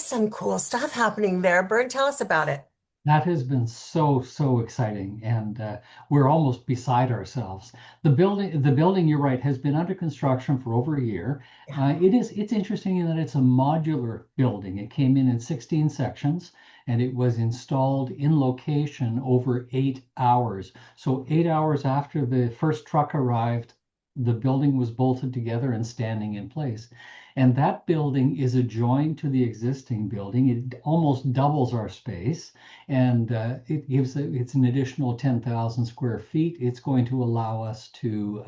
there's some cool stuff happening there. Bert, tell us about it. That has been so exciting, and we're almost beside ourselves. The building, you're right, has been under construction for over a year. Yeah. It's interesting in that it's a modular building. It came in 16 sections, and it was installed in location over 8 hours. So 8 hours after the first truck arrived, the building was bolted together and standing in place. And that building is adjoined to the existing building. It almost doubles our space and it's an additional 10,000 square feet. It's going to allow us to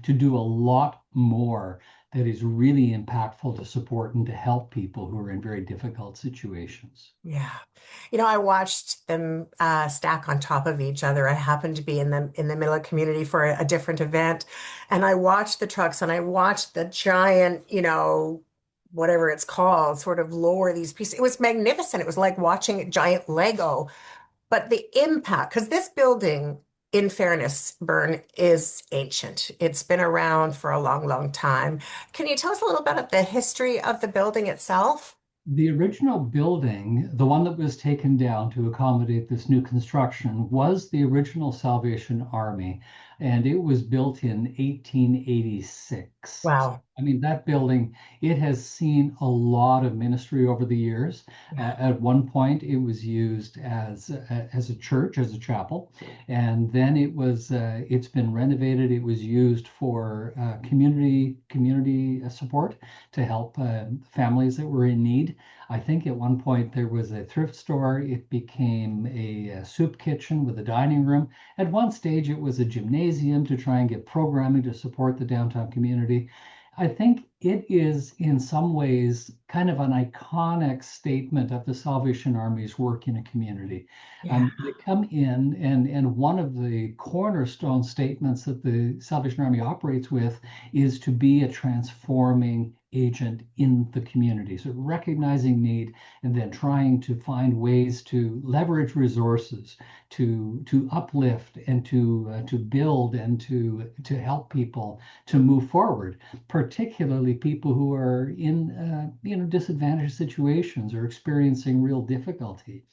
do a lot more that is really impactful to support and to help people who are in very difficult situations. Yeah. I watched them stack on top of each other. I happened to be in the middle of community for a different event, and I watched the trucks and I watched the giant, whatever it's called, sort of lower these pieces. It was magnificent. It was like watching a giant Lego. But the impact, because this building, in fairness, Bern, is ancient. It's been around for a long, long time. Can you tell us a little bit of the history of the building itself? The original building, the one that was taken down to accommodate this new construction, was the original Salvation Army, and it was built in 1886. Wow. I mean, that building, it has seen a lot of ministry over the years. Yeah. At one point, it was used as a church, as a chapel, and then it's been renovated. It was used for community support to help families that were in need. I think at one point there was a thrift store. It became a soup kitchen with a dining room. At one stage, it was a gymnasium to try and get programming to support the downtown community. I think it is, in some ways, kind of an iconic statement of the Salvation Army's work in a community. Yeah. They come in, and one of the cornerstone statements that the Salvation Army operates with is to be a transforming agent in the community. So recognizing need and then trying to find ways to leverage resources to uplift and to build and to help people to move forward, particularly people who are in disadvantaged situations or experiencing real difficulty.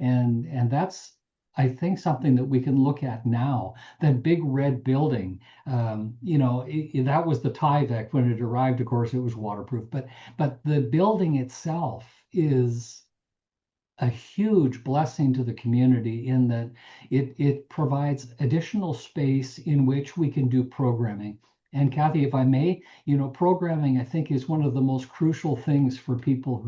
And that's, I think, something that we can look at now. That big red building, that was the Tyvek when it arrived. Of course, it was waterproof, but the building itself is a huge blessing to the community in that it provides additional space in which we can do programming. And Kathy, if I may, programming, I think, is one of the most crucial things for people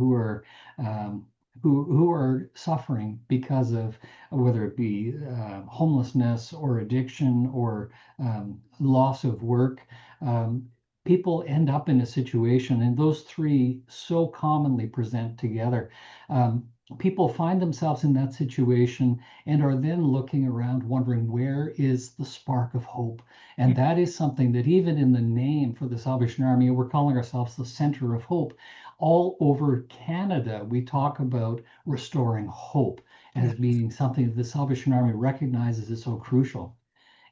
um, who are suffering because of whether it be homelessness or addiction or loss of work. Um, People end up in a situation, and those three so commonly present together. Um, People find themselves in that situation and are then looking around wondering, where is the spark of hope? And that is something that, even in the name for the Salvation Army, we're calling ourselves the Center of Hope. All over Canada, we talk about restoring hope as Yeah. being something that the Salvation Army recognizes is so crucial.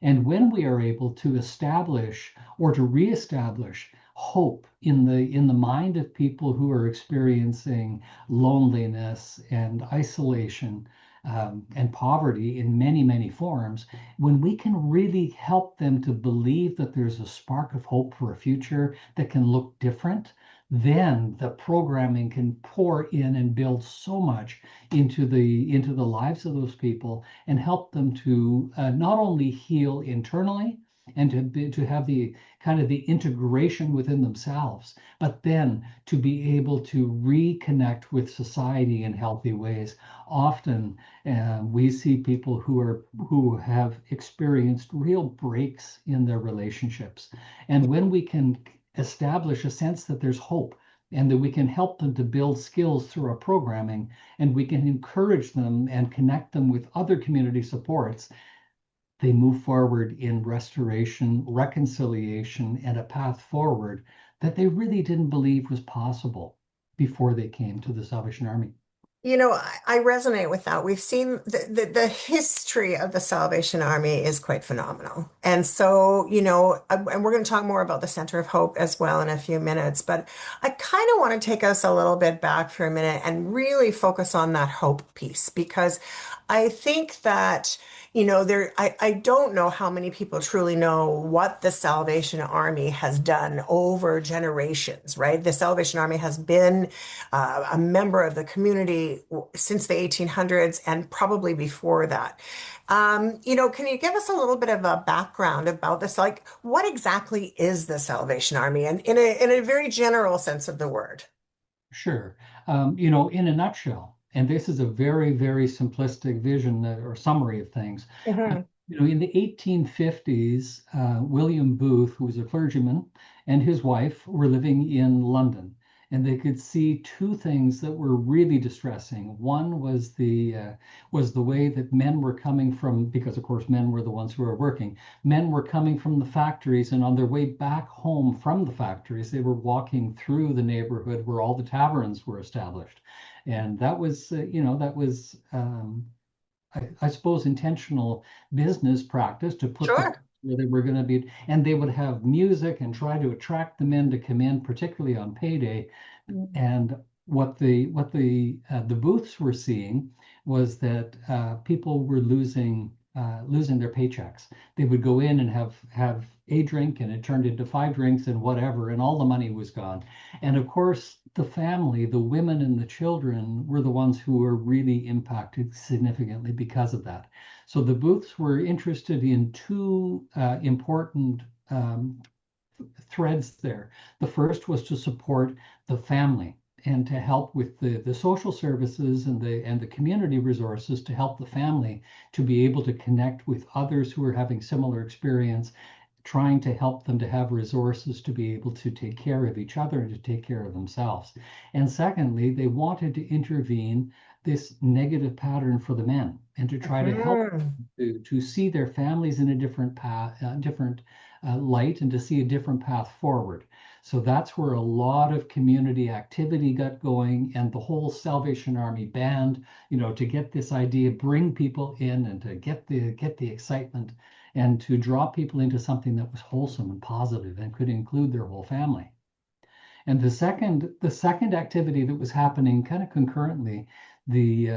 And when we are able to establish or to reestablish hope in the mind of people who are experiencing loneliness and isolation, and poverty in many forms, when we can really help them to believe that there's a spark of hope for a future that can look different, then the programming can pour in and build so much into the lives of those people and help them to not only heal internally and to have the kind of the integration within themselves, but then to be able to reconnect with society in healthy ways. Often we see people who have experienced real breaks in their relationships, and when we can establish a sense that there's hope and that we can help them to build skills through our programming, and we can encourage them and connect them with other community supports, they move forward in restoration, reconciliation, and a path forward that they really didn't believe was possible before they came to the Salvation Army. I resonate with that. We've seen the history of the Salvation Army is quite phenomenal. And so, and we're going to talk more about the Center of Hope as well in a few minutes, but I kind of want to take us a little bit back for a minute and really focus on that hope piece because I think that, I don't know how many people truly know what the Salvation Army has done over generations, right? The Salvation Army has been a member of the community since the 1800s and probably before that. Can you give us a little bit of a background about this? Like, what exactly is the Salvation Army, and in a very general sense of the word? Sure. In a nutshell, and this is a very, very simplistic vision or summary of things. uh, Hmm. in the 1850s, William Booth, who was a clergyman, and his wife were living in London, and they could see two things that were really distressing. One was the way that men were coming from, because of course men were the ones who were working. Men were coming from the factories, and on their way back home from the factories, they were walking through the neighborhood where all the taverns were established, and that was I suppose, intentional business practice to put the Sure. where they were going to be, and they would have music and try to attract the men to come in, particularly on payday. And what the booths were seeing was that people were losing their paychecks. They would go in and have a drink, and it turned into five drinks and whatever, and all the money was gone. And of course, the family, the women and the children, were the ones who were really impacted significantly because of that. So the booths were interested in two important threads there. The first was to support the family and to help with the social services and the community resources to help the family to be able to connect with others who are having similar experience, trying to help them to have resources to be able to take care of each other and to take care of themselves. And secondly, they wanted to intervene this negative pattern for the men and to try to help Hmm. to see their families in a different path, different light, and to see a different path forward. So that's where a lot of community activity got going, and the whole Salvation Army band, to get this idea, bring people in, and to get the excitement, and to draw people into something that was wholesome and positive and could include their whole family. And the second activity that was happening kind of concurrently, the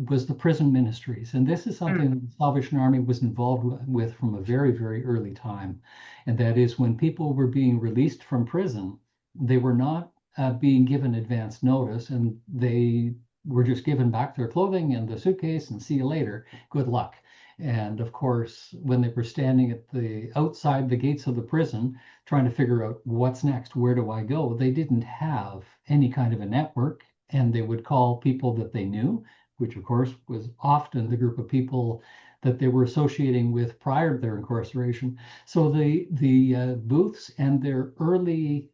was the prison ministries. And this is something that the Salvation Army was involved with from a very, very early time. And that is when people were being released from prison, they were not being given advance notice, and they were just given back their clothing and the suitcase and see you later. Good luck. And of course, when they were standing at the outside the gates of the prison, trying to figure out what's next, where do I go? They didn't have any kind of a network, and they would call people that they knew, which of course was often the group of people that they were associating with prior to their incarceration. So the booths and their early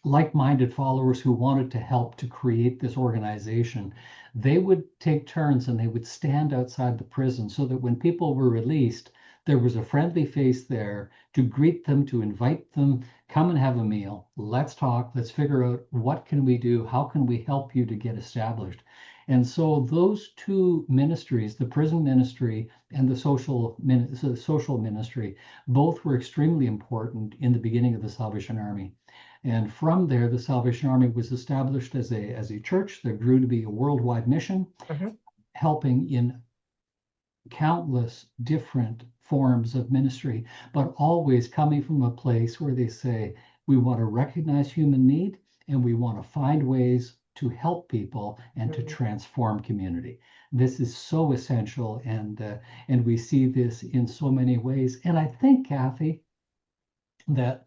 like-minded followers who wanted to help to create this organization, they would take turns and they would stand outside the prison so that when people were released, there was a friendly face there to greet them, to invite them, come and have a meal. Let's talk. Let's figure out what can we do? How can we help you to get established? And so those two ministries, the prison ministry and the social ministry, both were extremely important in the beginning of the Salvation Army. And from there, the Salvation Army was established as a church that grew to be a worldwide mission, Hmm. helping in countless different forms of ministry, but always coming from a place where they say, we want to recognize human need and we want to find ways to help people and to transform community. This is so essential, and we see this in so many ways. And I think, Kathy, that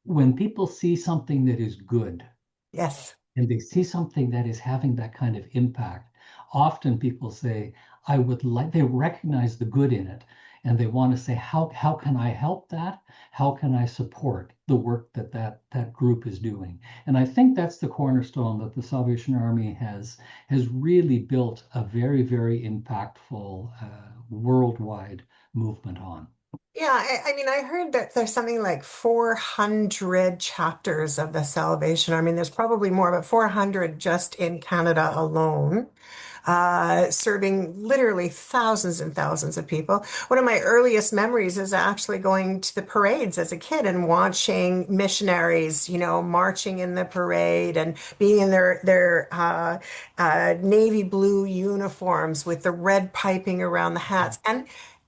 when people see something that is good, Yes. and they see something that is having that kind of impact, often people say, I would like, they recognize the good in it, and they want to say, how can I help that? How can I support the work that group is doing? And I think that's the cornerstone that the Salvation Army has really built a very, very impactful worldwide movement on. Yeah, I mean, I heard that there's something like 400 chapters of the Salvation Army. There's probably more, but 400 just in Canada alone, serving literally thousands and thousands of people. One of my earliest memories is actually going to the parades as a kid and watching missionaries, marching in the parade and being in their navy blue uniforms with the red piping around the hats.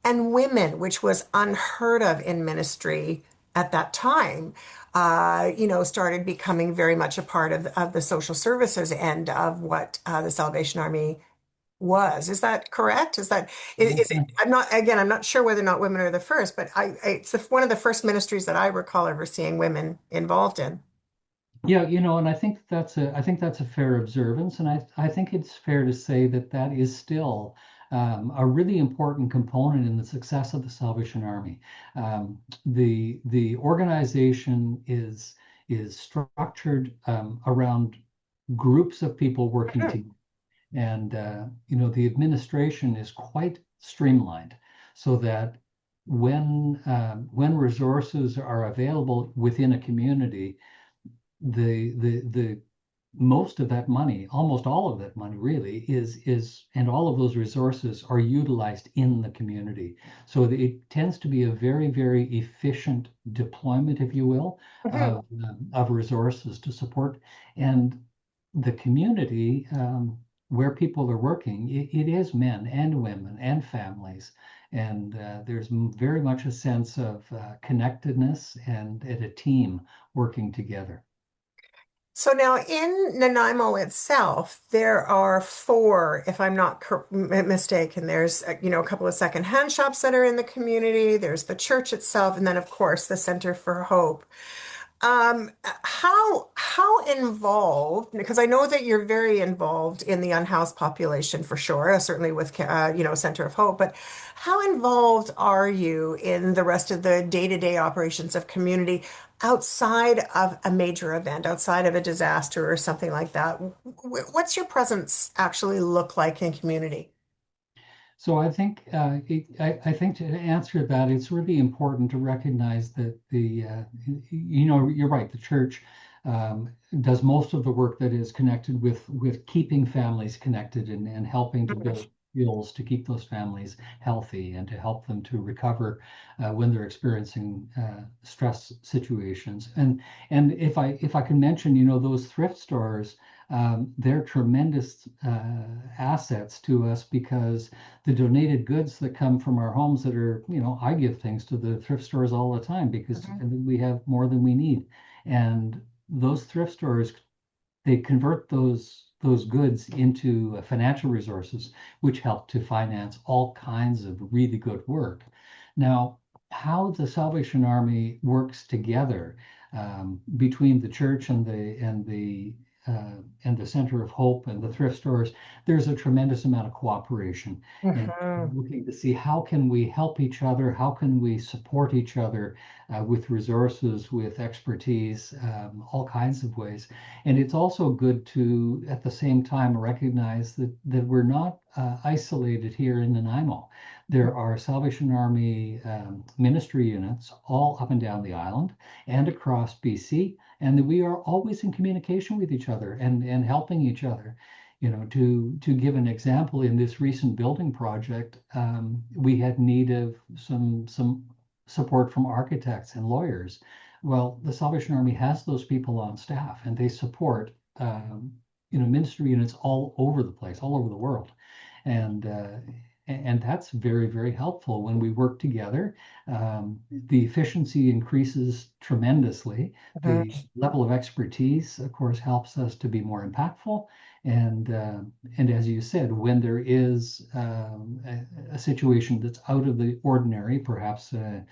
And women, which was unheard of in ministry at that time, started becoming very much a part of the social services end of what the Salvation Army was. Is that correct? Is it, I'm not sure whether or not women are the first, but it's one of the first ministries that I recall ever seeing women involved in. Yeah, and I think that's a fair observance, and I think it's fair to say that that is still a really important component in the success of the Salvation Army. The organization is structured around groups of people working Mhm. together, and the administration is quite streamlined, so that when resources are available within a community, the most of that money, almost all of that money really is and all of those resources are utilized in the community. So it tends to be a very, very efficient deployment, if you will, Mhm. of resources to support. And the community where people are working, it is men and women and families. And there's very much a sense of connectedness and a team working together. So now in Nanaimo itself, there are four, if I'm not mistaken. There's a couple of secondhand shops that are in the community. There's the church itself, and then of course the Center for Hope. How involved? Because I know that you're very involved in the unhoused population for sure, certainly with Center of Hope. But how involved are you in the rest of the day-to-day operations of community outside of a major event, outside of a disaster or something like that? What's your presence actually look like in community? So I think to answer that, it's really important to recognize that you're right. The church does most of the work that is connected with keeping families connected and helping to build skills to keep those families healthy and to help them to recover when they're experiencing stress situations. And if I can mention, those thrift stores. They're tremendous assets to us because the donated goods that come from our homes that are, I give things to the thrift stores all the time because Mhm. we have more than we need. And those thrift stores, they convert those goods into financial resources, which help to finance all kinds of really good work. Now, how the Salvation Army works together between the church and the Center of Hope and the thrift stores, there's a tremendous amount of cooperation and Mhm. looking to see how can we help each other, how can we support each other with resources, with expertise, all kinds of ways. And it's also good to, at the same time, recognize that we're not isolated here in Nanaimo. There are Salvation Army ministry units all up and down the island and across BC, and that we are always in communication with each other and helping each other. To give an example, in this recent building project, we had need of some support from architects and lawyers. Well, the Salvation Army has those people on staff, and they support ministry units all over the place, all over the world, and that's very, very helpful when we work together. The efficiency increases tremendously. The Mhm. level of expertise, of course, helps us to be more impactful. And as you said, when there is a situation that's out of the ordinary, perhaps an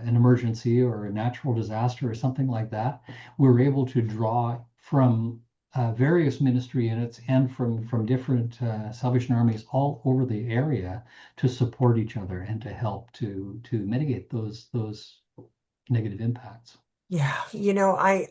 emergency or a natural disaster or something like that, we're able to draw from various ministry units and from different Salvation Armies all over the area to support each other and to help to mitigate those negative impacts. Yeah,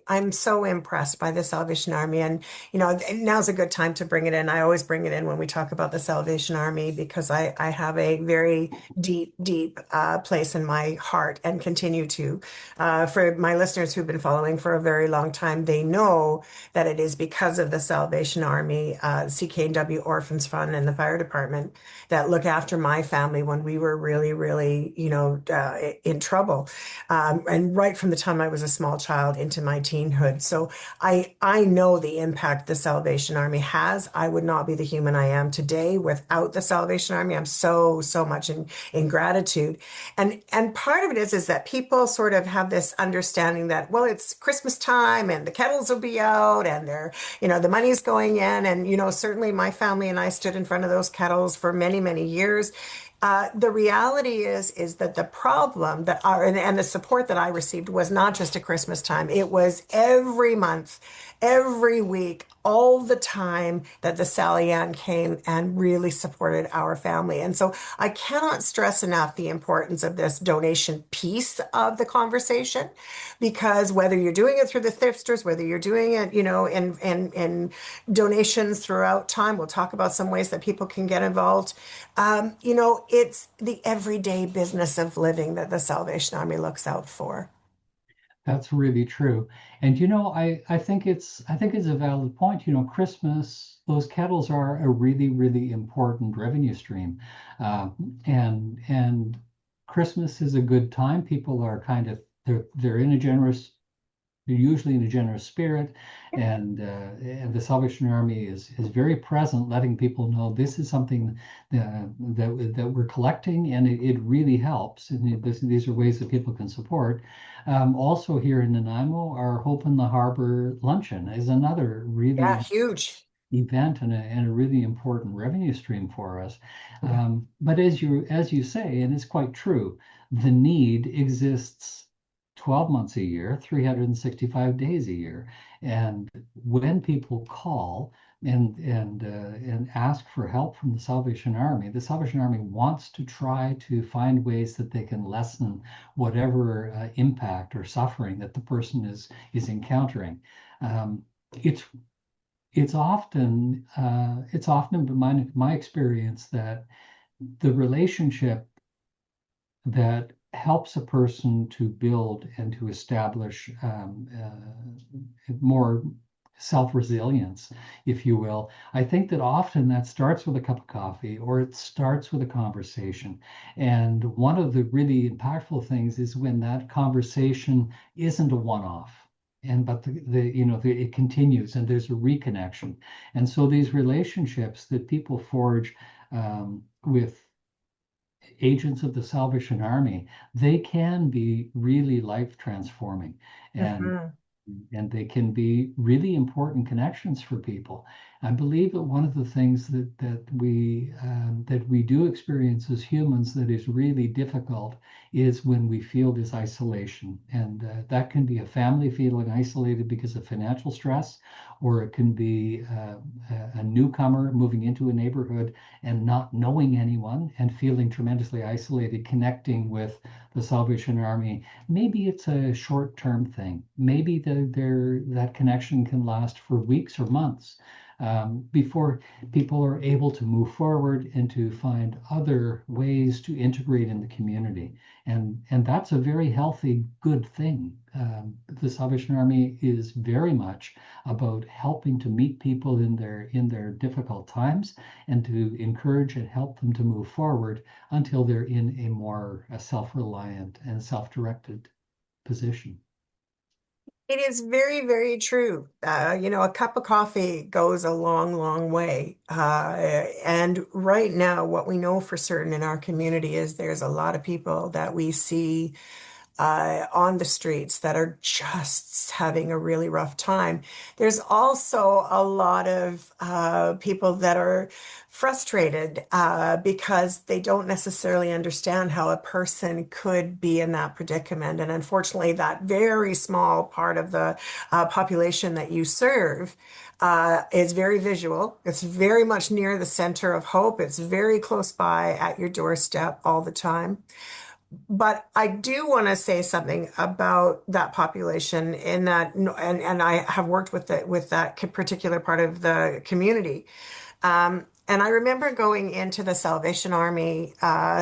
I'm so impressed by the Salvation Army, and now's a good time to bring it in. I always bring it in when we talk about the Salvation Army because I have a very deep, deep place in my heart and continue to. For my listeners who've been following for a very long time, they know that it is because of the Salvation Army, CKW Orphans Fund, and the fire department that look after my family when we were really, really, in trouble, and right from the time I was a small child into my teenhood. So I know the impact the Salvation Army has. I would not be the human I am today without the Salvation Army. I'm so much in gratitude. And part of it is that people sort of have this understanding that, well, it's Christmas time and the kettles will be out and the money's going in. And certainly my family and I stood in front of those kettles for many, many years. The reality is that the problem that and the support that I received was not just at Christmas time. It was every month, every week, all the time that the Sally Ann came and really supported our family. And so I cannot stress enough the importance of this donation piece of the conversation, because whether you're doing it through the thriftsters, whether you're doing it, in donations throughout time, we'll talk about some ways that people can get involved. It's the everyday business of living that the Salvation Army looks out for. That's really true. And I think it's a valid point. Christmas, those kettles are a really, really important revenue stream. And Christmas is a good time. People are kind of they're in a generous they're usually in a generous spirit, and the Salvation Army is very present, letting people know this is something that we're collecting, and it really helps. And these are ways that people can support. Also here in Nanaimo, our Hope in the Harbor luncheon is another Yeah, really huge. event and a really important revenue stream for us. Yeah. But as you say, and it's quite true, the need exists 12 months a year, 365 days a year. And when people call and ask for help from the Salvation Army wants to try to find ways that they can lessen whatever impact or suffering that the person is encountering. Um, it's it's often been my experience that the relationship that helps a person to build and to establish more self-resilience, if you will. I think that often that starts with a cup of coffee or it starts with a conversation. And one of the really impactful things is when that conversation isn't a one-off. It continues and there's a reconnection. And so these relationships that people forge with agents of the Salvation Army, they can be really life transforming, and Mhm. and they can be really important connections for people. I believe that one of the things that we do experience as humans that is really difficult is when we feel this isolation, and that can be a family feeling isolated because of financial stress, or it can be a newcomer moving into a neighborhood and not knowing anyone and feeling tremendously isolated, connecting with the Salvation Army. Maybe it's a short-term thing. Maybe that connection can last for weeks or months before people are able to move forward and to find other ways to integrate in the community. And that's a very healthy, good thing. The Salvation Army is very much about helping to meet people in their difficult times and to encourage and help them to move forward until they're in a more self-reliant and self-directed position. It is very, very true. A cup of coffee goes a long, long way. And right now, what we know for certain in our community is there's a lot of people that we see on the streets that are just having a really rough time. There's also a lot of people that are frustrated because they don't necessarily understand how a person could be in that predicament. And unfortunately, that very small part of the population that you serve is very visual. It's very much near the center of hope. It's very close by at your doorstep all the time. But I do want to say something about that population in that, and I have worked with that particular part of the community. And I remember going into the Salvation Army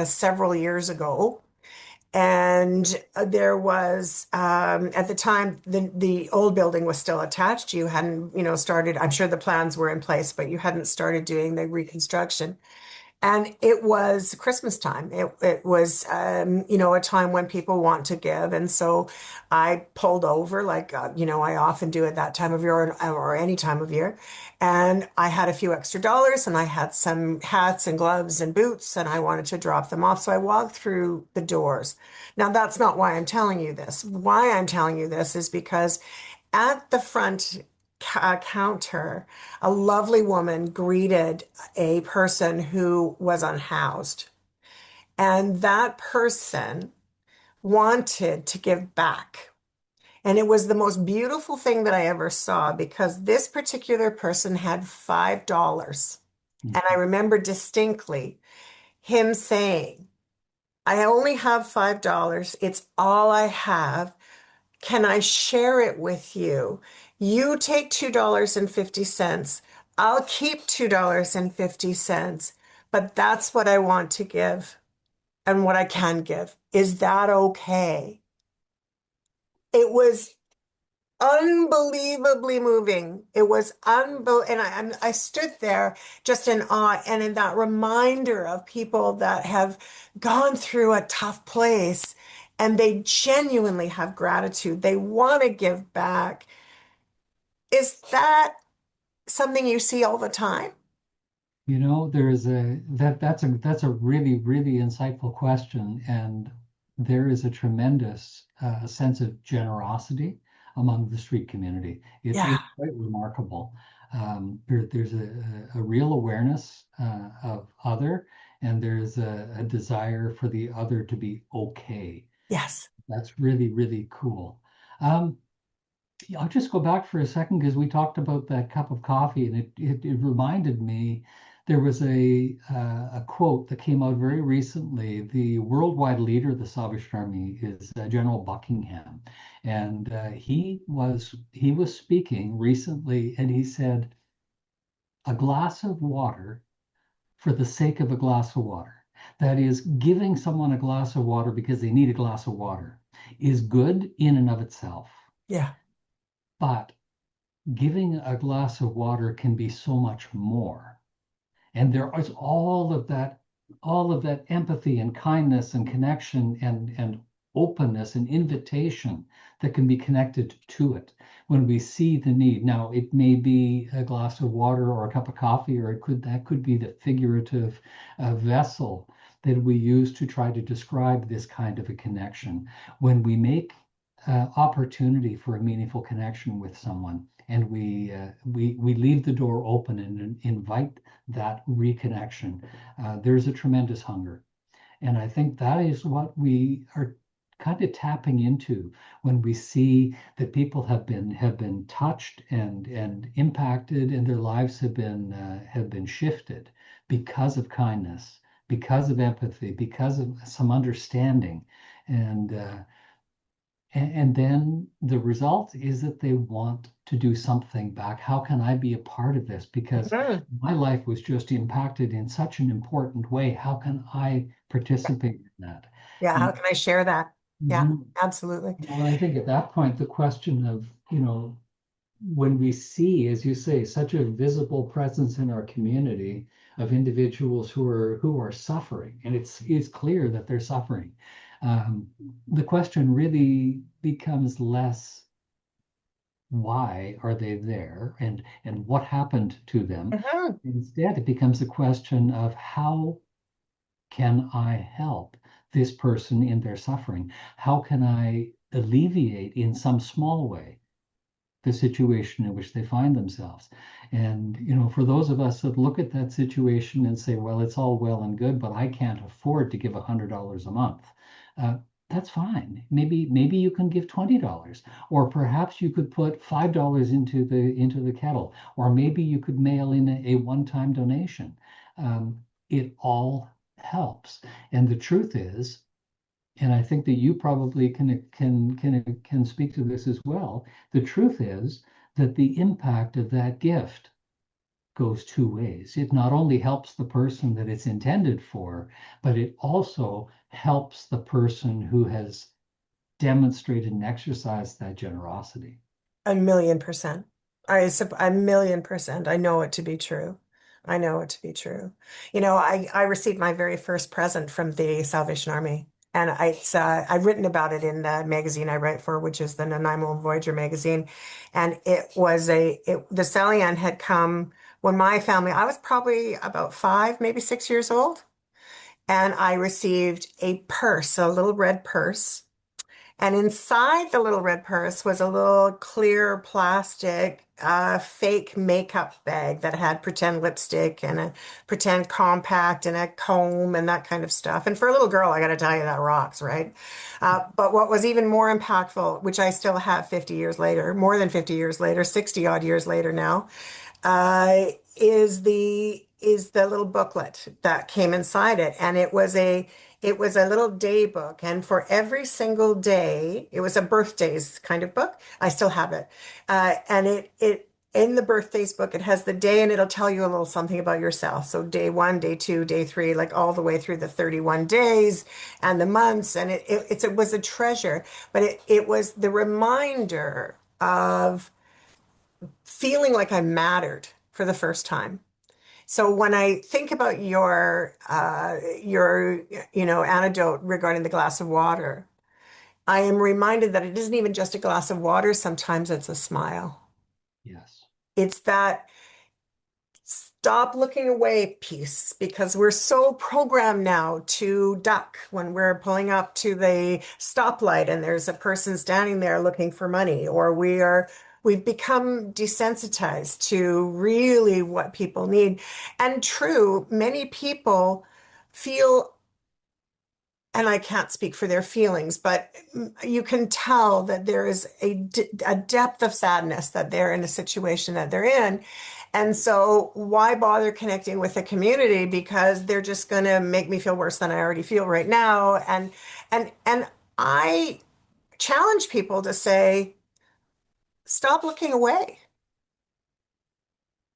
several years ago, and there was at the time the old building was still attached. You hadn't, started. I'm sure the plans were in place, but you hadn't started doing the reconstruction. And it was Christmas time. It was, a time when people want to give. And so I pulled over, like, I often do at that time of year or any time of year. And I had a few extra dollars and I had some hats and gloves and boots and I wanted to drop them off. So I walked through the doors. Now, that's not why I'm telling you this. Why I'm telling you this is because at the front counter, a lovely woman greeted a person who was unhoused. And that person wanted to give back. And it was the most beautiful thing that I ever saw because this particular person had $5. And I remember distinctly him saying, I only have $5. It's all I have. Can I share it with you? You take $2.50. I'll keep $2.50, but that's what I want to give and what I can give. Is that okay? It was unbelievably moving. It was and I stood there just in awe and in that reminder of people that have gone through a tough place and they genuinely have gratitude. They want to give back. Is that something you see all the time? There is that's a really, really insightful question, and there is a tremendous sense of generosity among the street community. It's Yeah. quite remarkable. There's a real awareness of other, and there's a desire for the other to be okay. Yes. That's really, really cool. Um, I'll just go back for a second because we talked about that cup of coffee, and it reminded me there was a quote that came out very recently. The worldwide leader of the Salvation Army is General Buckingham, and he was speaking recently, and he said, "A glass of water for the sake of a glass of water." That is, giving someone a glass of water because they need a glass of water is good in and of itself. Yeah. But giving a glass of water can be so much more. And there is all of that empathy and kindness and connection and openness and invitation that can be connected to it when we see the need. Now, it may be a glass of water or a cup of coffee, or that could be the figurative vessel that we use to try to describe this kind of a connection. When we make opportunity for a meaningful connection with someone, and we leave the door open and invite that reconnection, there's a tremendous hunger. And I think that is what we are kind of tapping into when we see that people have been touched and impacted, and their lives have been shifted because of kindness, because of empathy, because of some understanding, and and then the result is that they want to do something back. How can I be a part of this? Because Mhm. my life was just impacted in such an important way. How can I participate in that? Yeah. How And can I share that? Yeah, mhm, absolutely. well, I think at that point, the question of, when we see, as you say, such a visible presence in our community of individuals who are suffering, and it's clear that they're suffering. Um, the question really becomes less why are they there and what happened to them. Mhm. Instead, it becomes a question of how can I help this person in their suffering? How can I alleviate in some small way the situation in which they find themselves? And, for those of us that look at that situation and say, well, it's all well and good, but I can't afford to give $100 a month. Uh, that's fine. Maybe you can give $20, or perhaps you could put $5 into the kettle, or maybe you could mail in a one-time donation. It all helps. And the truth is, and I think that you probably can speak to this as well. The truth is that the impact of that gift goes two ways. It not only helps the person that it's intended for, but it also helps the person who has demonstrated and exercised that generosity. 1,000,000%. A million percent. I know it to be true. I know it to be true. I received my very first present from the Salvation Army, and I've written about it in the magazine I write for, which is the Nanaimo Voyager magazine. And the Sally Ann had come when my family, I was probably about 5, maybe 6 years old, and I received a purse, a little red purse. And inside the little red purse was a little clear plastic fake makeup bag that had pretend lipstick and a pretend compact and a comb and that kind of stuff. And for a little girl, I got to tell you, that rocks, right? But what was even more impactful, which I still have 50 years later, more than 50 years later, 60 odd years later now, uh, is the little booklet that came inside it, and it was a little day book, and for every single day, it was a birthdays kind of book. I still have it, and it in the birthdays book, it has the day, and it'll tell you a little something about yourself. So day one, day two, day three, like all the way through the 31 days and the months, and it was a treasure, but it was the reminder of feeling like I mattered for the first time. So when I think about your anecdote regarding the glass of water, I am reminded that it isn't even just a glass of water. Sometimes it's a smile. Yes. It's that stop looking away piece, because we're so programmed now to duck when we're pulling up to the stoplight and there's a person standing there looking for money, or we've become desensitized to really what people need. And true, many people feel, and I can't speak for their feelings, but you can tell that there is a depth of sadness that they're in a situation that they're in. And so why bother connecting with the community? Because they're just going to make me feel worse than I already feel right now. And I challenge people to say, stop looking away,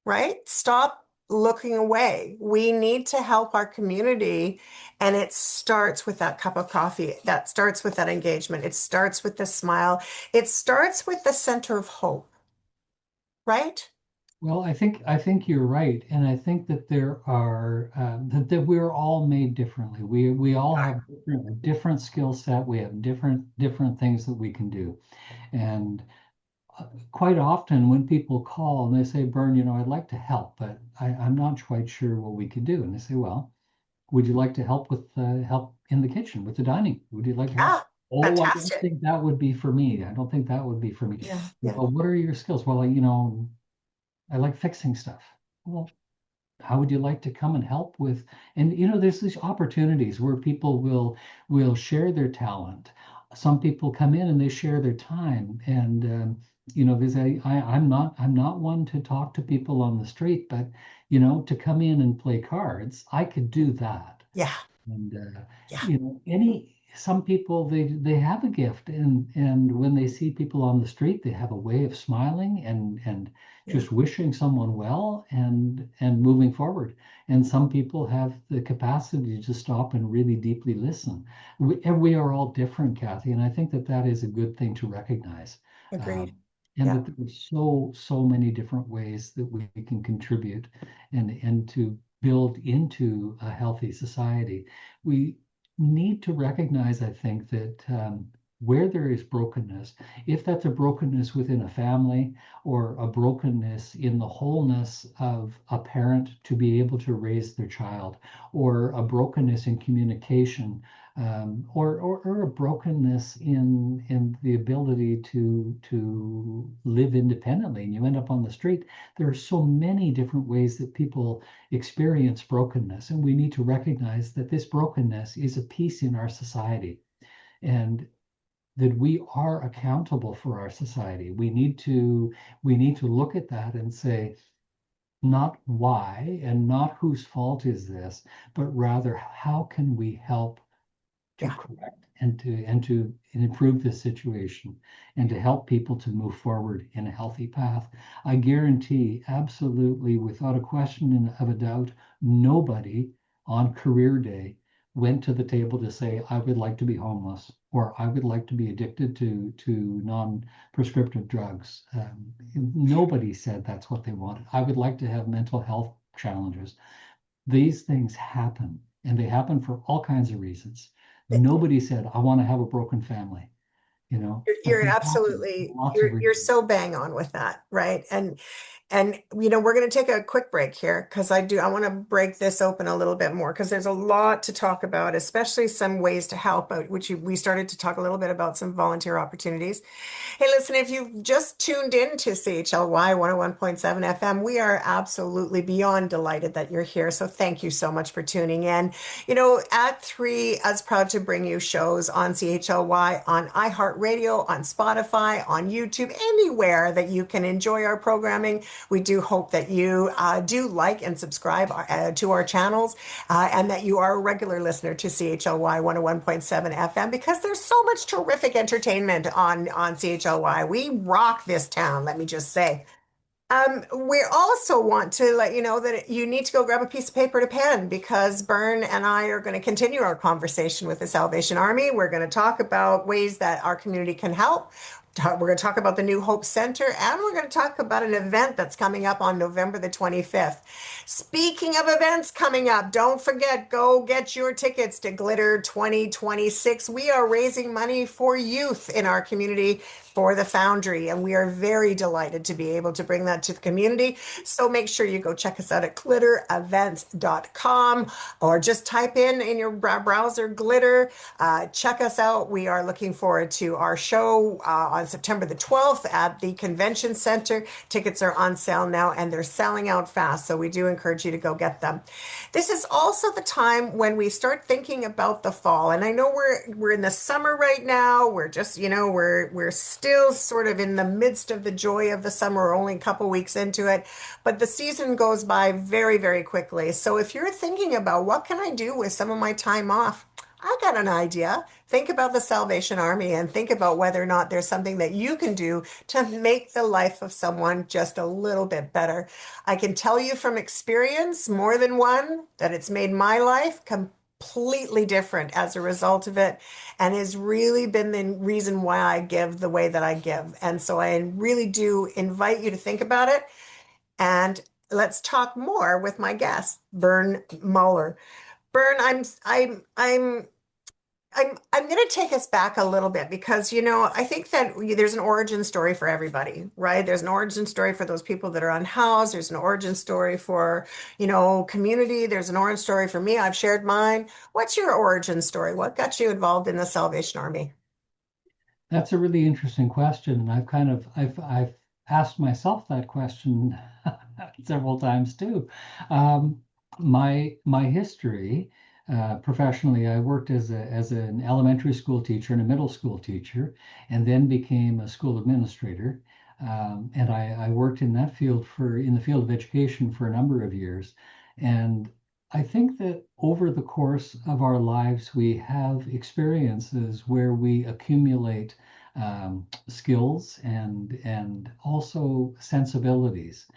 right? Stop looking away. We need to help our community. And it starts with that cup of coffee. That starts with that engagement. It starts with the smile. It starts with the center of hope, right? Well, I think you're right, and I think that there are that we're all made differently. We all have different skill set. We have different things that we can do, and quite often when people call and they say, "Bern, I'd like to help, but I'm not quite sure what we can do," and I say, "Well, would you like to help with help in the kitchen with the dining? Would you like to help?" Yeah, Oh, I don't fantastic. think that would be for me. I don't think that would be for me. Yeah, yeah, Well, what are your skills? Well, I like fixing stuff. Well, how would you like to come and help with? And there's these opportunities where people will share their talent. Some people come in and they share their time. And I'm not one to talk to people on the street, but to come in and play cards, I could do that. yeah, And yeah, any some people they have a gift, and when they see people on the street, they have a way of smiling and yeah. just wishing someone well and moving forward. And some people have the capacity to stop and really deeply listen. And we are all different, Kathy, and I think that that is a good thing to recognize. Um, Agreed. and Yeah, that there's so many different ways that we can contribute and to build into a healthy society. We need to recognize, I think, that where there is brokenness, if that's a brokenness within a family or a brokenness in the wholeness of a parent to be able to raise their child, or a brokenness in communication, or a brokenness in the ability to live independently, and you end up on the street. There are so many different ways that people experience brokenness, and we need to recognize that this brokenness is a piece in our society, and that we are accountable for our society. We need to look at that and say, not why and not whose fault is this, but rather how can we help to yeah, correct and to improve this situation and to help people to move forward in a healthy path. I guarantee, absolutely, without a question of a doubt, nobody on career day went to the table to say, I would like to be homeless, or I would like to be addicted to non-prescriptive drugs. Nobody said that's what they wanted. I would like to have mental health challenges. These things happen, and they happen for all kinds of reasons. Nobody said, I want to have a broken family, but You're they happen for absolutely lots of you're reasons. so bang on with that, right? And we're going to take a quick break here because I want to break this open a little bit more because there's a lot to talk about, especially some ways to help out, which we started to talk a little bit about some volunteer opportunities. Hey, listen, if you've just tuned in to CHLY 101.7 FM, we are absolutely beyond delighted that you're here. So thank you so much for tuning in. At 3 is proud to bring you shows on CHLY, on iHeartRadio, on Spotify, on YouTube, anywhere that you can enjoy our programming. We do hope that you do like and subscribe to our channels and that you are a regular listener to CHLY 101.7 FM because there's so much terrific entertainment on CHLY. We rock this town, let me just say. We also want to let you know that you need to go grab a piece of paper and a pen because Bern and I are going to continue our conversation with the Salvation Army. We're going to talk about ways that our community can help. We're going to talk about the new Hope Center, and we're going to talk about an event that's coming up on November the 25th. Speaking of events coming up, don't forget, go get your tickets to Glitter 2026. We are raising money for youth in our community for the Foundry, and we are very delighted to be able to bring that to the community. So make sure you go check us out at glitterevents.com or just type in your browser glitter. Check us out. We are looking forward to our show on September the 12th at the Convention Center. Tickets are on sale now and they're selling out fast. So we do encourage you to go get them. This is also the time when we start thinking about the fall. And I know we're in the summer right now. We're just, we're still sort of in the midst of the joy of the summer. We're only a couple weeks into it, but the season goes by very, very quickly. So if you're thinking about what can I do with some of my time off, I got an idea. Think about the Salvation Army and think about whether or not there's something that you can do to make the life of someone just a little bit better. I can tell you from experience, more than one, that it's made my life completely different as a result of it and has really been the reason why I give the way that I give. And so I really do invite you to think about it. And let's talk more with my guest, Bern Muller. Bern, I'm going to take us back a little bit because, I think that there's an origin story for everybody, right? There's an origin story for those people that are unhoused. There's an origin story for, community. There's an origin story for me. I've shared mine. What's your origin story? What got you involved in the Salvation Army? That's a really interesting question, and I've asked myself that question several times too. Um, my history professionally, I worked as an elementary school teacher and a middle school teacher, and then became a school administrator. And I worked in that field in the field of education for a number of years. And I think that over the course of our lives, we have experiences where we accumulate skills and also sensibilities,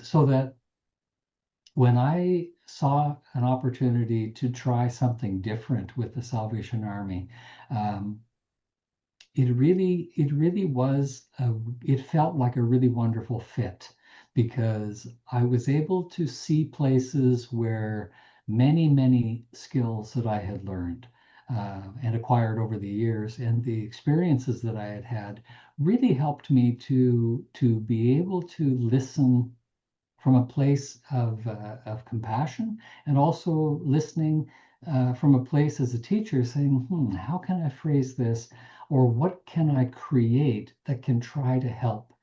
so that when I saw an opportunity to try something different with the Salvation Army, um, it really was it felt like a really wonderful fit because I was able to see places where many skills that I had learned and acquired over the years and the experiences that I had had really helped me to be able to listen from a place of compassion and also listening from a place as a teacher saying, how can I phrase this? Or what can I create that can try to help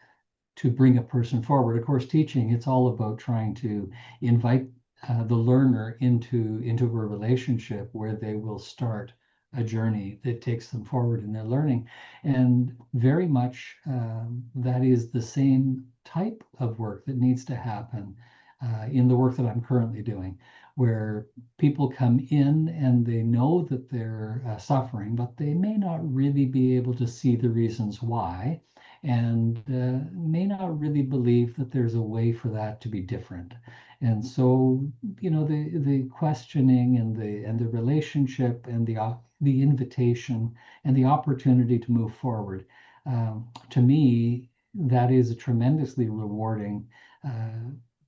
to bring a person forward? Of course, teaching, it's all about trying to invite the learner into a relationship where they will start a journey that takes them forward in their learning. And very much that is the same type of work that needs to happen in the work that I'm currently doing, where people come in and they know that they're suffering, but they may not really be able to see the reasons why, and may not really believe that there's a way for that to be different. And so, the questioning and the relationship and the invitation and the opportunity to move forward, to me, that is a tremendously rewarding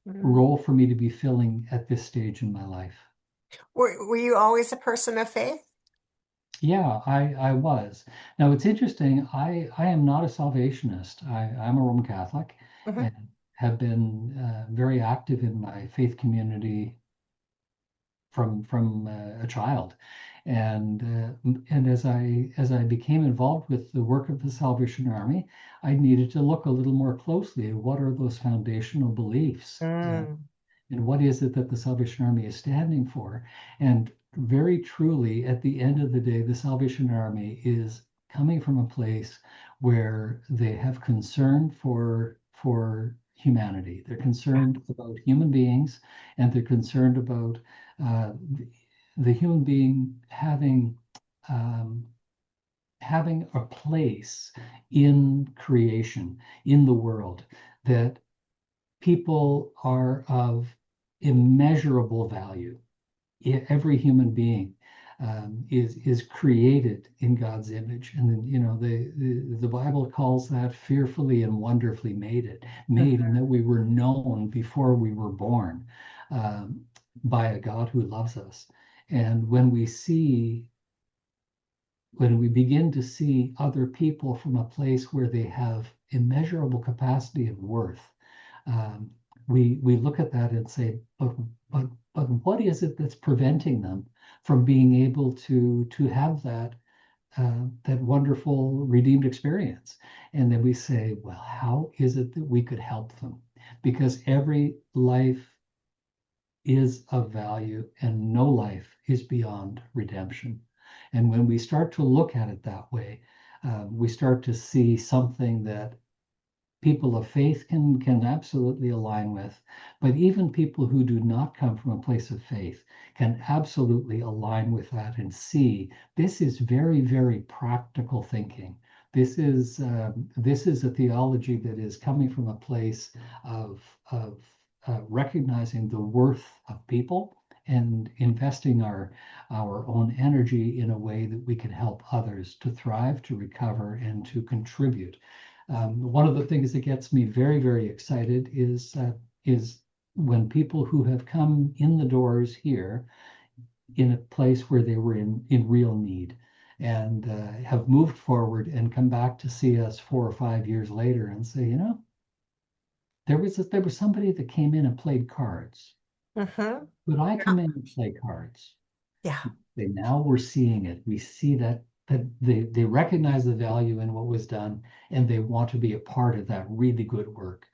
Mhm. role for me to be filling at this stage in my life. Were you always a person of faith? Yeah, I was. Now it's interesting. I am not a salvationist. I'm a Roman Catholic Hmm. and have been very active in my faith community from a child. And as I became involved with the work of the Salvation Army, I needed to look a little more closely at what are those foundational beliefs Mm. and what is it that the Salvation Army is standing for. And very truly, at the end of the day, the Salvation Army is coming from a place where they have concern for humanity. They're concerned about human beings, and they're concerned about uh, the human being um, having a place in creation, in the world, that people are of immeasurable value. Every human being is created in God's image, and then, the Bible calls that fearfully and wonderfully made, and that we were known before we were born um, by a God who loves us. And when we begin to see other people from a place where they have immeasurable capacity and worth, um, we look at that and say, but but what is it that's preventing them from being able to have that wonderful redeemed experience? And then we say, well, how is it that we could help them? Because every life is of value and no life is beyond redemption. And when we start to look at it that way, we start to see something that people of faith can absolutely align with, but even people who do not come from a place of faith can absolutely align with that and see this is very, very practical thinking. This is a theology that is coming from a place of recognizing the worth of people and investing our own energy in a way that we can help others to thrive, to recover, and to contribute. One of the things that gets me very, very excited is when people who have come in the doors here in a place where they were in real need and have moved forward and come back to see us 4 or 5 years later and say, there was somebody that came in and played cards. Hmm. Could I Yeah. come in and play cards? Yeah. Now we're seeing it. We see that they recognize the value in what was done, and they want to be a part of that really good work.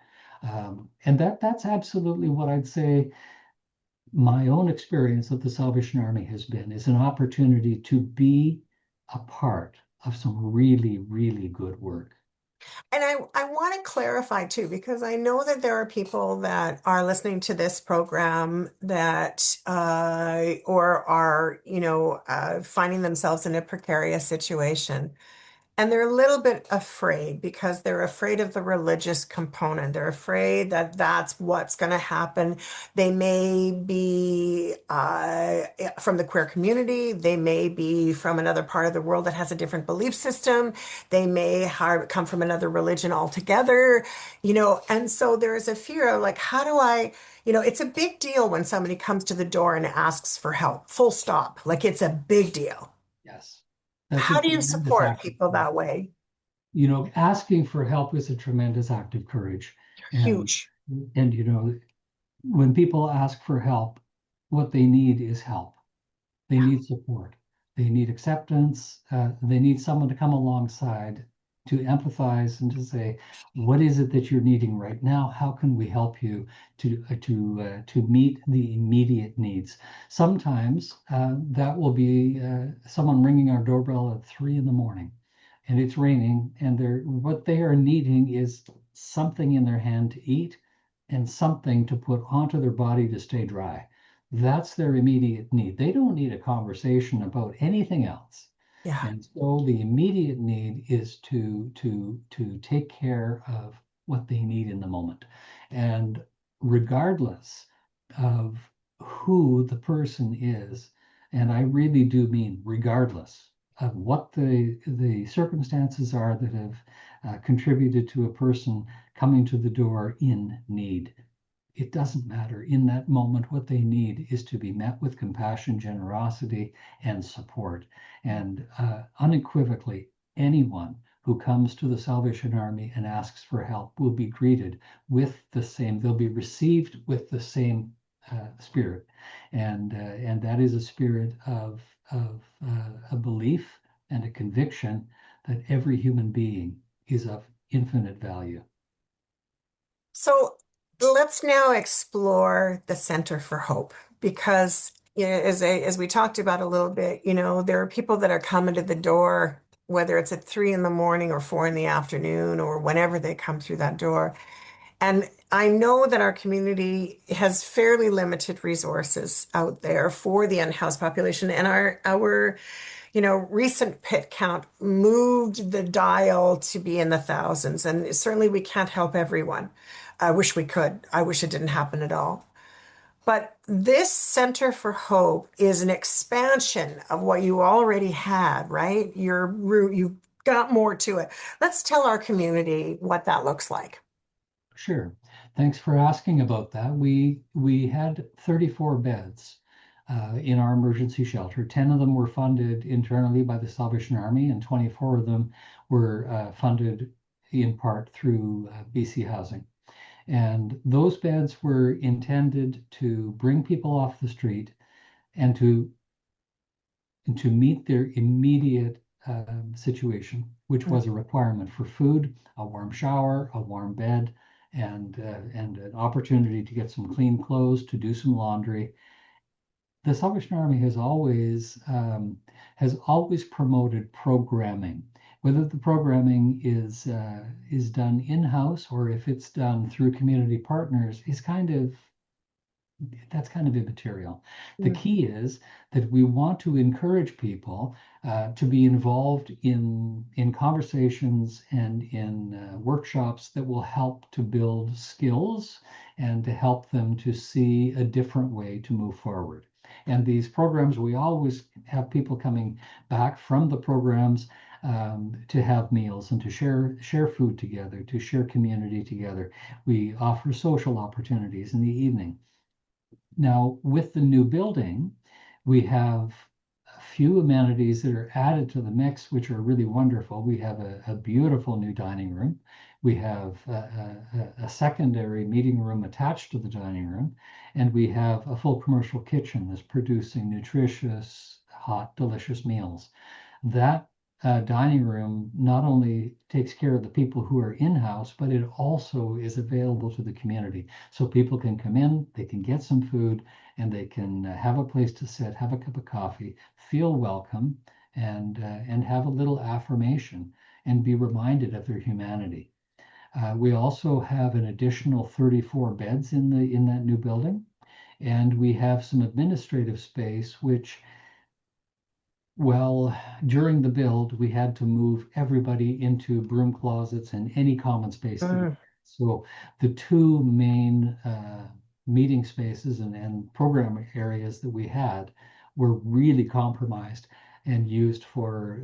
And that's absolutely what I'd say my own experience of the Salvation Army has been, is an opportunity to be a part of some really, really good work. And I want to clarify too, because I know that there are people that are listening to this program that, or are, finding themselves in a precarious situation. And they're a little bit afraid because they're afraid of the religious component. They're afraid that that's what's going to happen. They may be from the queer community. They may be from another part of the world that has a different belief system. They may come from another religion altogether, and so there is a fear of like, how do I, it's a big deal when somebody comes to the door and asks for help, full stop. Like it's a big deal. Yes, that's a How do you tremendous support act of people courage. that way? Asking for help is a tremendous act of courage. And Huge. and when people ask for help, what they need is help. They Yeah. need support. They need acceptance. They need someone to come alongside to empathize and to say, "What is it that you're needing right now? How can we help you to meet the immediate needs?" Sometimes that will be someone ringing our doorbell at 3 in the morning, and it's raining, and what they are needing is something in their hand to eat, and something to put onto their body to stay dry. That's their immediate need. They don't need a conversation about anything else. Yeah. And so the immediate need is to take care of what they need in the moment. And regardless of who the person is, and I really do mean regardless of what the circumstances are that have contributed to a person coming to the door in need. It doesn't matter. In that moment, what they need is to be met with compassion, generosity, and support. And unequivocally, anyone who comes to the Salvation Army and asks for help will be greeted with the same, they'll be received with the same spirit. And that is a spirit of a belief and a conviction that every human being is of infinite value. So let's now explore the Center for Hope because, as we talked about a little bit, there are people that are coming to the door, whether it's at 3 in the morning or 4 in the afternoon or whenever they come through that door. And I know that our community has fairly limited resources out there for the unhoused population, and our recent pit count moved the dial to be in the thousands, and certainly we can't help everyone. I wish we could. I wish it didn't happen at all. But this Center for Hope is an expansion of what you already had, right? You got more to it. Let's tell our community what that looks like. Sure. Thanks for asking about that. We had 34 beds in our emergency shelter. 10 of them were funded internally by the Salvation Army, and 24 of them were funded in part through BC Housing. And those beds were intended to bring people off the street and to meet their immediate situation, which was a requirement for food, a warm shower, a warm bed, and an opportunity to get some clean clothes, to do some laundry. The Salvation Army has always promoted programming, whether the programming is done in-house or if it's done through community partners, is kind of that's kind of immaterial. The Mm. key is that we want to encourage people to be involved in conversations and in workshops that will help to build skills and to help them to see a different way to move forward. And these programs, we always have people coming back from the programs to have meals and to share food together, to share community together. We offer social opportunities in the evening. Now, with the new building, we have a few amenities that are added to the mix, which are really wonderful. We have a beautiful new dining room. We have a secondary meeting room attached to the dining room, and we have a full commercial kitchen that's producing nutritious, hot, delicious meals. That dining room not only takes care of the people who are in-house, but it also is available to the community. So people can come in, they can get some food, and they can have a place to sit, have a cup of coffee, feel welcome, and have a little affirmation and be reminded of their humanity. We also have an additional 34 beds in that new building, and we have some administrative space, which well, during the build, we had to move everybody into broom closets and any common space that we Mm. had. So the two main meeting spaces and program areas that we had were really compromised and used for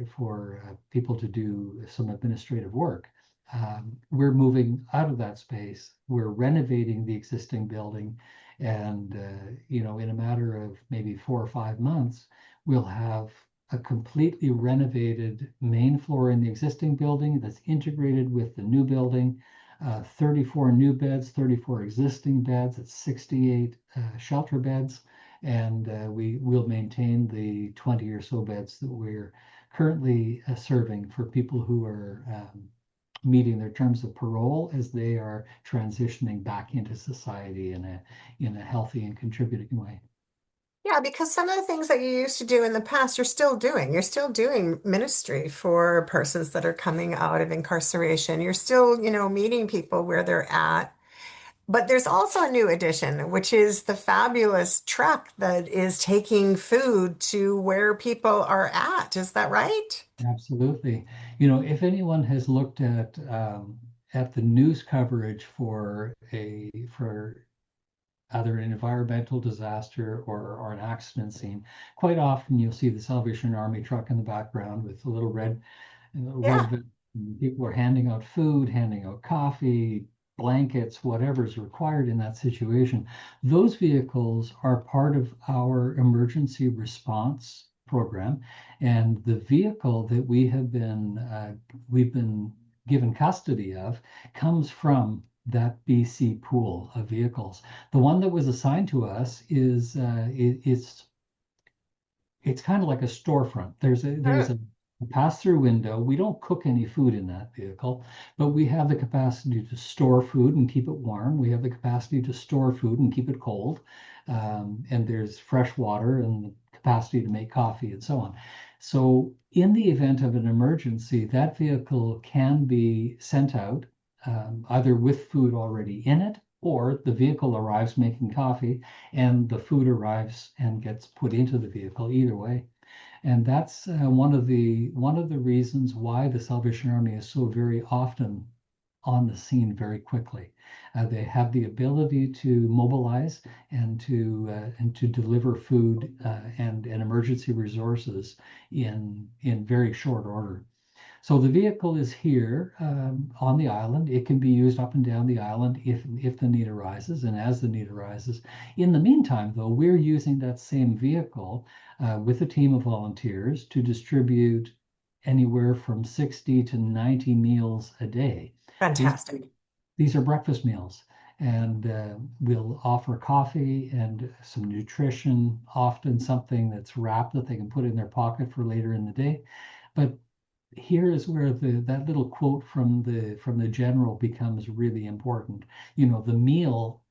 people to do some administrative work. We're moving out of that space. We're renovating the existing building, and in a matter of maybe 4 or 5 months, we'll have a completely renovated main floor in the existing building that's integrated with the new building. 34 new beds, 34 existing beds, it's 68 shelter beds, and we will maintain the 20 or so beds that we're currently serving for people who are meeting their terms of parole as they are transitioning back into society in a healthy and contributing way. Yeah, because some of the things that you used to do in the past, you're still doing. You're still doing ministry for persons that are coming out of incarceration. You're still, meeting people where they're at. But there's also a new addition, which is the fabulous truck that is taking food to where people are at. Is that right? Absolutely. You know, if anyone has looked at the news coverage for either an environmental disaster or an accident scene, quite often you'll see the Salvation Army truck in the background with a little red Yeah, vest. And people are handing out food, handing out coffee, blankets, whatever's required in that situation. Those vehicles are part of our emergency response program, and the vehicle that we've been given custody of comes from that BC pool of vehicles. The one that was assigned to us it's kind of like a storefront. There's mm, a pass-through window. We don't cook any food in that vehicle, but we have the capacity to store food and keep it warm. We have the capacity to store food and keep it cold. And there's fresh water and the capacity to make coffee and so on. So in the event of an emergency, that vehicle can be sent out either with food already in it, or the vehicle arrives making coffee and the food arrives and gets put into the vehicle either way. And that's one of the reasons why the Salvation Army is so very often on the scene very quickly. They have the ability to mobilize and to deliver food and emergency resources in very short order. So the vehicle is here on the island. It can be used up and down the island if the need arises and as the need arises. In the meantime, though, we're using that same vehicle with a team of volunteers to distribute anywhere from 60 to 90 meals a day. These fantastic. these are breakfast meals, and we'll offer coffee and some nutrition, often something that's wrapped that they can put in their pocket for later in the day. But here is where that little quote from the general becomes really important. You know, the meal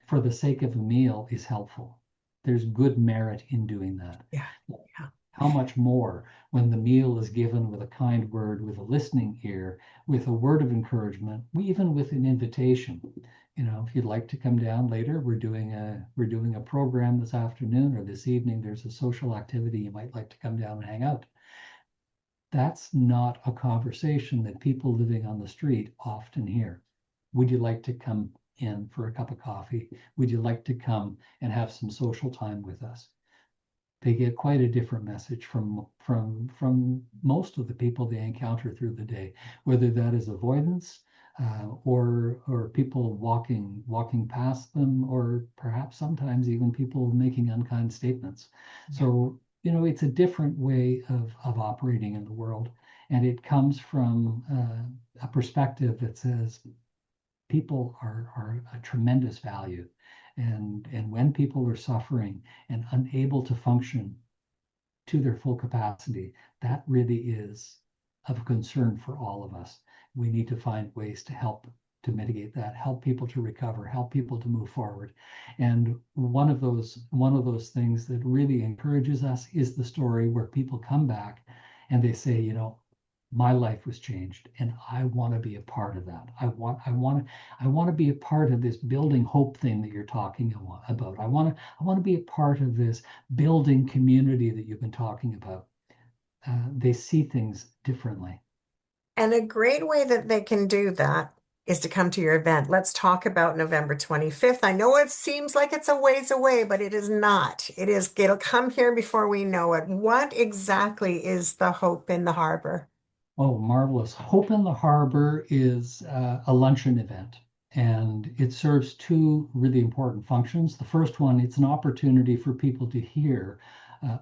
for the sake of a meal is helpful. There's good merit in doing that. Yeah, yeah. How much more when the meal is given with a kind word, with a listening ear, with a word of encouragement, even with an invitation. You know, if you'd like to come down later, we're doing a program this afternoon or this evening. There's a social activity you might like to come down and hang out. That's not a conversation that people living on the street often hear. Would you like to come in for a cup of coffee? Would you like to come and have some social time with us? They get quite a different message from most of the people they encounter through the day, whether that is avoidance or people walking past them, or perhaps sometimes even people making unkind statements. Yeah. So you know, it's a different way of operating in the world, and it comes from a perspective that says people are a tremendous value, and when people are suffering and unable to function to their full capacity, that really is of concern for all of us. We need to find ways to help to mitigate that, help people to recover, help people to move forward. And one of those things that really encourages us is the story where people come back and they say, you know, my life was changed and I want to be a part of that. I want to be a part of this building hope thing that you're talking about. I want to be a part of this building community that you've been talking about. They see things differently. And a great way that they can do that is to come to your event. Let's talk about November 25th. I know it seems like it's a ways away, but it is not. It'll come here before we know it. What exactly is the Hope in the Harbor? Oh, marvelous. Hope in the Harbor is a luncheon event, and it serves two really important functions. The first one, it's an opportunity for people to hear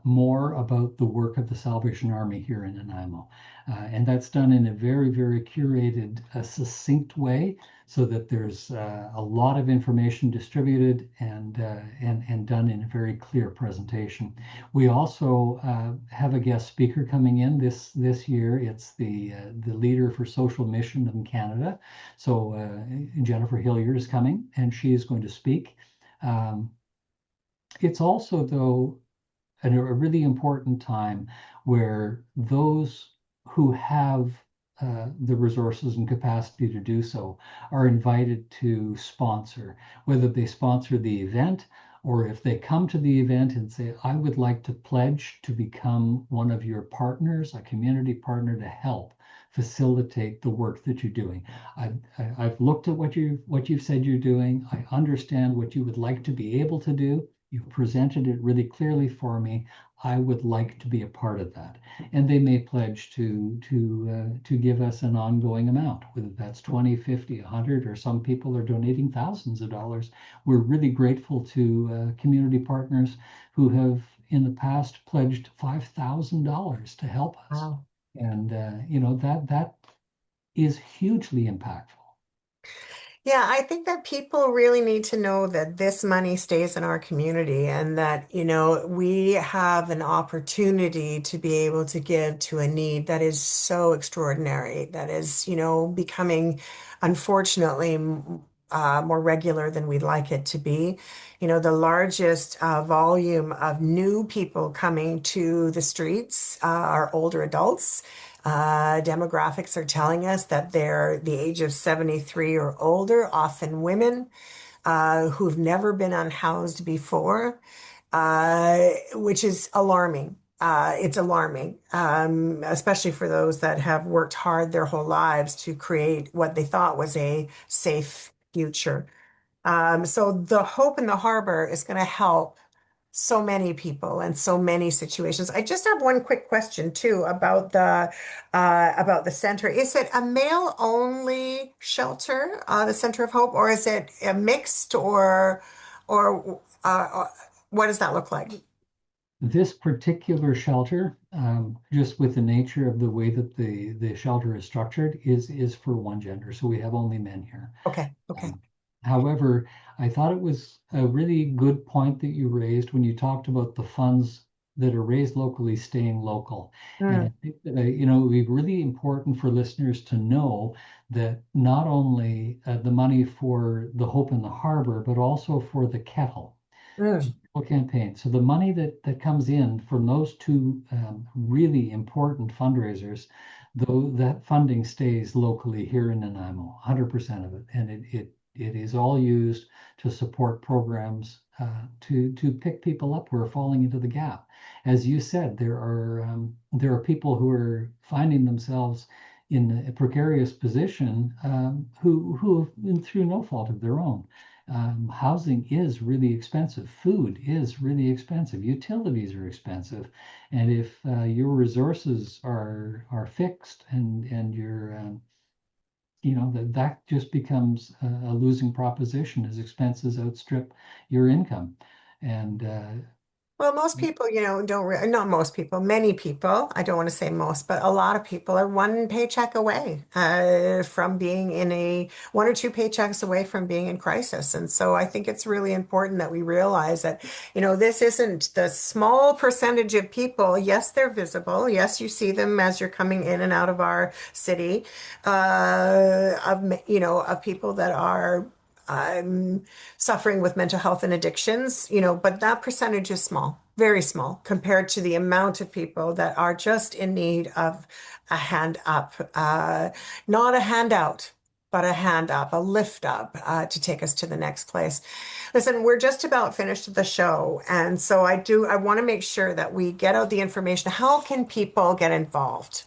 more about the work of the Salvation Army here in Nanaimo. And that's done in a very, very curated, succinct way, so that there's a lot of information distributed and done in a very clear presentation. We also have a guest speaker coming in this year. It's the leader for social mission in Canada. So Jennifer Hilliard is coming, and she is going to speak. Um, it's also, though, a really important time where those who have the resources and capacity to do so are invited to sponsor, whether they sponsor the event or if they come to the event and say, I would like to pledge to become one of your partners, a community partner to help facilitate the work that you're doing. I've looked at what you've said you're doing. I understand what you would like to be able to do. You've presented it really clearly for me. I would like to be a part of that. And they may pledge to give us an ongoing amount, whether that's 20, 50, 100, or some people are donating thousands of dollars. We're really grateful to community partners who have in the past pledged $5,000 to help us. Wow. And that is hugely impactful. Yeah, I think that people really need to know that this money stays in our community and that, we have an opportunity to be able to give to a need that is so extraordinary, that is, becoming, unfortunately, more regular than we'd like it to be. The largest volume of new people coming to the streets are older adults. Demographics are telling us that they're the age of 73 or older, often women who've never been unhoused before, which is alarming. It's alarming, especially for those that have worked hard their whole lives to create what they thought was a safe future. So the Hope in the Harbor is going to help so many people and so many situations. I just have one quick question too about the center. Is it a male only shelter, the Center of Hope, or is it a mixed or what does that look like? This particular shelter, just with the nature of the way that the shelter is structured, is for one gender. So we have only men here. Okay, okay. Um, However, I thought it was a really good point that you raised when you talked about the funds that are raised locally staying local. And I Mm, think that, it would be really important for listeners to know that not only the money for the Hope in the Harbor, but also for the kettle mm, campaign. So the money that comes in from those two really important fundraisers, though that funding stays locally here in Nanaimo, 100% of it, and it is all used to support programs to pick people up who are falling into the gap. As you said, there are people who are finding themselves in a precarious position who have been through no fault of their own. Housing is really expensive. Food is really expensive. Utilities are expensive. And if your resources are fixed and you're that just becomes a losing proposition as expenses outstrip your income. And Well, most people, don't re not most people, many people, I don't want to say most, but a lot of people are one paycheck away from being in one or two paychecks away from being in crisis. And so I think it's really important that we realize that, this isn't the small percentage of people. Yes, they're visible. Yes, you see them as you're coming in and out of our city, of people that are suffering with mental health and addictions, but that percentage is small, very small compared to the amount of people that are just in need of a hand up, not a handout, but a hand up, a lift up to take us to the next place. Listen, we're just about finished the show. And so I want to make sure that we get out the information. How can people get involved?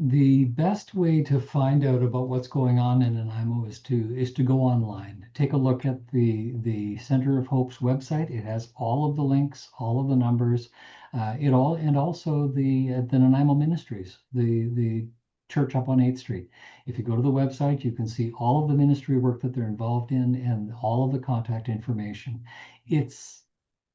the best way to find out about what's going on in Nanaimo is to go online. Take a look at the Center of Hope's website. It has all of the links, all of the numbers, it all and also the Nanaimo Ministries, the church up on 8th Street. If you go to the website, you can see all of the ministry work that they're involved in and all of the contact information. It's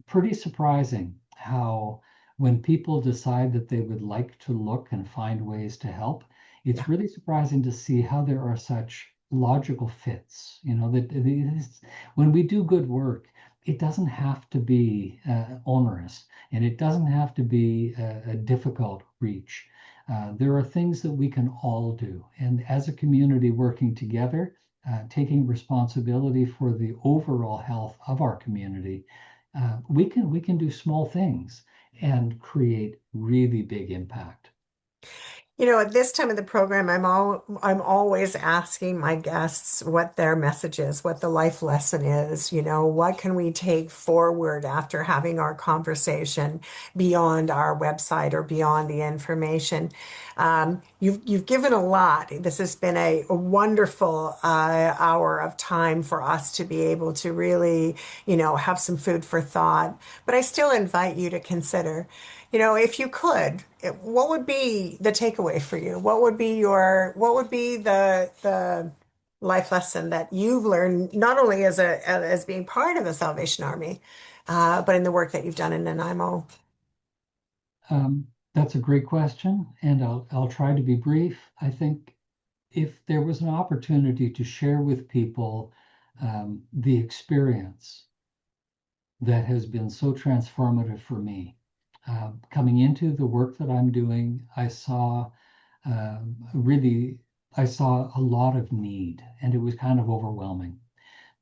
pretty surprising how when people decide that they would like to look and find ways to help, it's Yeah. really surprising to see how there are such logical fits. When we do good work, it doesn't have to be onerous and it doesn't have to be a difficult reach. There are things that we can all do. And as a community working together, taking responsibility for the overall health of our community, we can do small things and create really big impact. At this time of the program, I'm always asking my guests what their message is, what the life lesson is. What can we take forward after having our conversation beyond our website or beyond the information. You've given a lot. This has been a wonderful hour of time for us to be able to really, have some food for thought. But I still invite you to consider. If you could, what would be the takeaway for you? What would be the life lesson that you've learned, not only as being part of the Salvation Army, but in the work that you've done in Nanaimo? That's a great question, and I'll try to be brief. I think if there was an opportunity to share with people the experience that has been so transformative for me. Coming into the work that I'm doing, really, I saw a lot of need, and it was kind of overwhelming.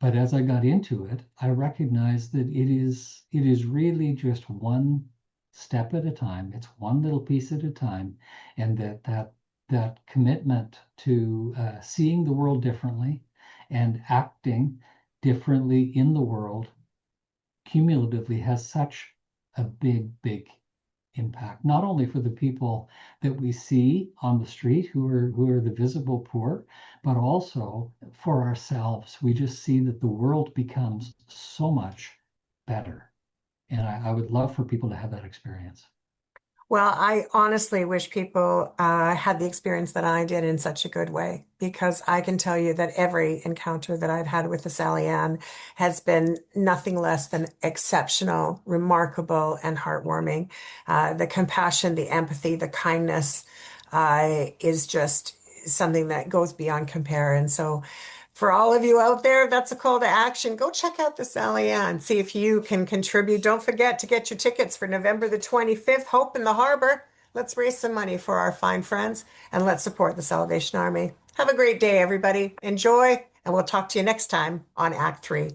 But as I got into it, I recognized that it is really just one step at a time. It's one little piece at a time, and that commitment to seeing the world differently and acting differently in the world cumulatively has such a big impact, not only for the people that we see on the street who are the visible poor, but also for ourselves. We just see that the world becomes so much better. And I would love for people to have that experience. Well, I honestly wish people had the experience that I did in such a good way, because I can tell you that every encounter that I've had with the Sally Ann has been nothing less than exceptional, remarkable, and heartwarming. The compassion, the empathy, the kindness is just something that goes beyond compare. And so, for all of you out there, that's a call to action. Go check out the Sally Ann. See if you can contribute. Don't forget to get your tickets for November the 25th, Hope in the Harbor. Let's raise some money for our fine friends and let's support the Salvation Army. Have a great day, everybody. Enjoy, and we'll talk to you next time on Act 3.